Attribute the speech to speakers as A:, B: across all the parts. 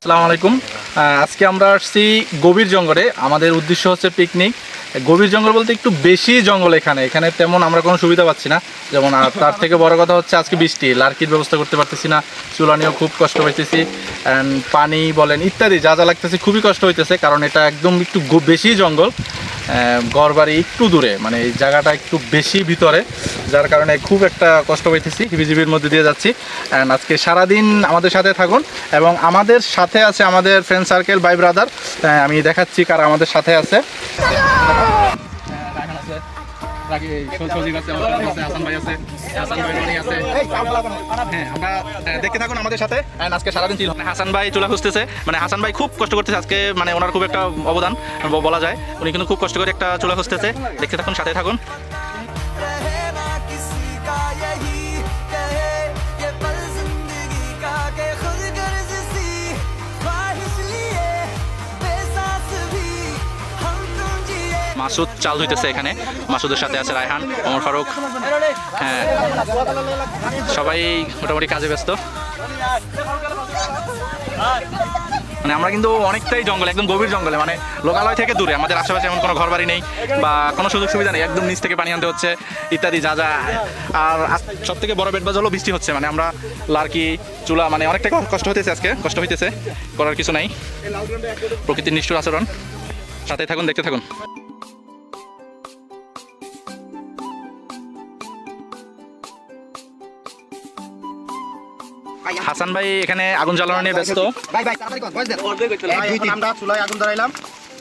A: আসসালামু আলাইকুম। আজকে আমরা আসছি গভীর জঙ্গলে। আমাদের উদ্দেশ্য হচ্ছে পিকনিক। গভীর জঙ্গল বলতে একটু বেশি জঙ্গল। এখানে তেমন আমরা কোনো সুবিধা পাচ্ছি না। যেমন তার থেকে বড় কথা হচ্ছে আজকে বৃষ্টি, লার্কির ব্যবস্থা করতে পারতেছি না, চুলা নিয়েও খুব কষ্ট পাইতেছি, অ্যান্ড পানি বলেন ইত্যাদি যা যা লাগতেছে খুবই কষ্ট হইতেছে, কারণ এটা একদম একটু বেশি জঙ্গল। ঘরবাড়ি একটু দূরে, মানে এই জায়গাটা একটু বেশি ভিতরে, যার কারণে খুব একটা কষ্ট পাইতেছি, হিবিজিবির মধ্যে দিয়ে যাচ্ছি। অ্যান্ড আজকে সারাদিন আমাদের সাথে থাকুন, এবং আমাদের সাথে আছে আমাদের ফ্রেন্ড সার্কেল, ভাই ব্রাদার। আমি দেখাচ্ছি কারা আমাদের সাথে আছে। দেখতে থাকুন আমাদের সাথে। আজকে সারাদিন ছিল হাসান ভাই চুলা খুঁজতেছে, মানে হাসান ভাই খুব কষ্ট করতেছে আজকে, মানে ওনার খুব একটা অবদান বলা যায়। উনি কিন্তু খুব কষ্ট করে একটা চুলা খুঁজতেছে। দেখতে থাকুন, সাথে থাকুন। মাসুদ চাল ধুইতেছে এখানে, মাসুদের সাথে আছে রায়হান, ওমর ফারুক। হ্যাঁ, সবাই মোটামুটি কাজে ব্যস্ত। মানে আমরা কিন্তু অনেকটাই জঙ্গলে, একদম গভীর জঙ্গলে, মানে লোকালয় থেকে দূরে। আমাদের আশেপাশে এমন কোনো ঘর বাড়ি নেই বা কোনো সুযোগ সুবিধা নেই, একদম নিচ থেকে পানি আনতে হচ্ছে ইত্যাদি যা যা। আর সব থেকে বড় বেডবাজ হলো বৃষ্টি হচ্ছে, মানে আমরা লার্কি চুলা, মানে অনেকটা কষ্ট হইতেছে আজকে, কষ্ট হইতেছে, করার কিছু নাই। প্রকৃতির নিষ্ঠুর আচরণ। সাথে থাকুন, দেখতে থাকুন। হাসান ভাই এখানে আগুন জ্বালানো নিয়ে ব্যস্ত।
B: আমরা চুলায় আগুন ধরাইলাম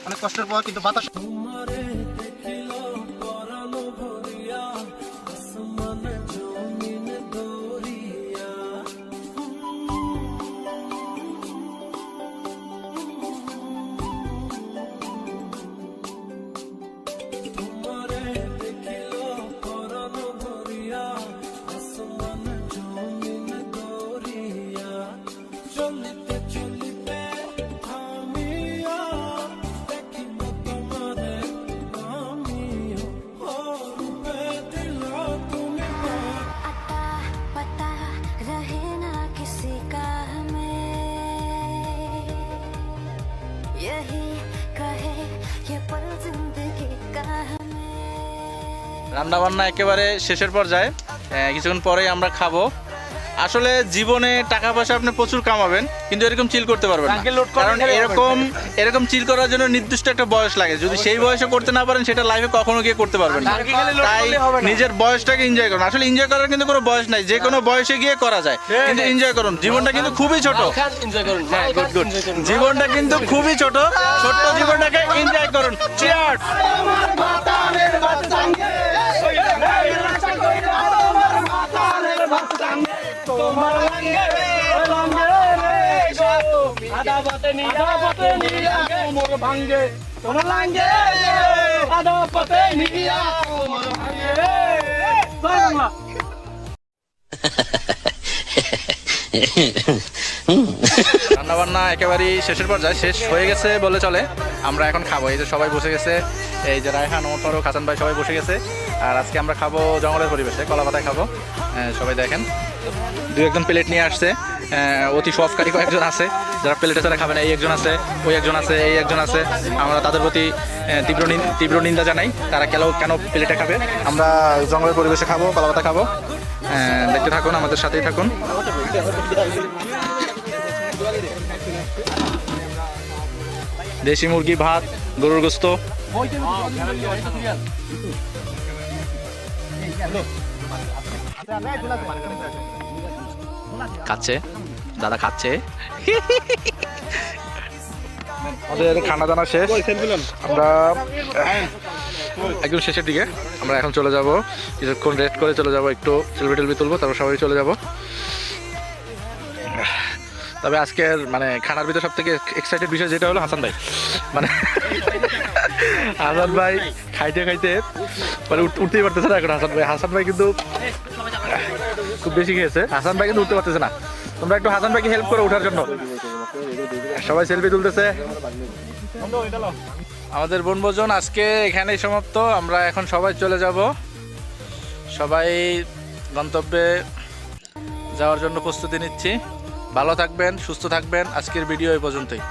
B: অনেক কষ্টের পর, কিন্তু বাতাস
A: রান্না বান্না একেবারে শেষের পর্যায়ে, কিছুক্ষণ পরেই আমরা খাবো। আসলে জীবনে টাকা পয়সা আপনি প্রচুর কামাবেন, কিন্তু এরকম চিল করতে পারবেন না, কারণ এরকম চিল করার জন্য নির্দিষ্ট একটা বয়স লাগে। যদি সেই বয়সে করতে না পারেন, সেটা লাইফে কখনো গিয়ে করতে পারবেন না। তাই নিজের বয়সটাকে এনজয় করুন। আসলে এনজয় করার কিন্তু কোনো বয়স নাই, যে কোনো বয়সে গিয়ে করা যায়, কিন্তু এনজয় করুন। জীবনটা কিন্তু খুবই ছোট। হ্যাঁ, গুড গুড। জীবনটা কিন্তু খুবই ছোট, ছোট্ট জীবনটাকে এনজয় করুন। চিয়ার্স।
C: তোমার লাঙ্গে রে গো আদা পতে নিয়া মোর ভাঙ্গে, তোমার লাঙ্গে আদা পতে নিয়া মোর ভাঙ্গে। বাংলা
A: রান্নাবান্না একেবারেই শেষের পর্যায়ে, শেষ হয়ে গেছে বলে চলে। আমরা এখন খাবো। এই যে সবাই বসে গেছে, এই যে রায়হান, ওমর ফারুক, হাসান ভাই সবাই বসে গেছে। আর আজকে আমরা খাবো জঙ্গলের পরিবেশে, কলা পাতায় খাবো। সবাই দেখেন, দু একজন প্লেট নিয়ে আসছে। অতি সফকারী কয়েকজন আছে যারা প্লেটে ছাড়া খাবে না। এই একজন আছে, ওই একজন আছে, এই একজন আছে। আমরা তাদের প্রতি তীব্র নিন্দা জানাই। তারা কেন প্লেটে খাবে। আমরা জঙ্গলের পরিবেশে খাবো, কলা পাতা খাবো। দেখতে থাকুন, আমাদের সাথেই থাকুন। দেশি মুরগি, ভাত, গরুর গোস্ত। খাচ্ছে দাদা, খাচ্ছে। আমাদের খানা দানা শেষ, আমরা একদম শেষের দিকে। আমরা এখন চলে যাব, কিছুক্ষণ রেস্ট করে চলে যাব, একটু সেলফি তুলবো, তারপর সবাই চলে যাব। তবে আজকের মানে খানার ভিতরে সব থেকে এক্সাইটেড বিষয় যেটা হলো হাসান ভাই। মানে হাসান ভাই খাইতে মানে উঠতেই পারতেছে না এখন। হাসান ভাই কিন্তু খুব বেশি খেয়েছে। হাসান ভাই কিন্তু উঠতে পারতেছে না। তোমরা একটু হাসান ভাইকে হেল্প করো উঠার জন্য। সবাই সেলফি তুলতেছে। আমাদের বনভোজন আজকে এখানেই সমাপ্ত। আমরা এখন সবাই চলে যাব, সবাই গন্তব্যে যাওয়ার জন্য প্রস্তুতি নিচ্ছি। ভালো থাকবেন, সুস্থ থাকবেন। আজকের ভিডিও এই পর্যন্তই।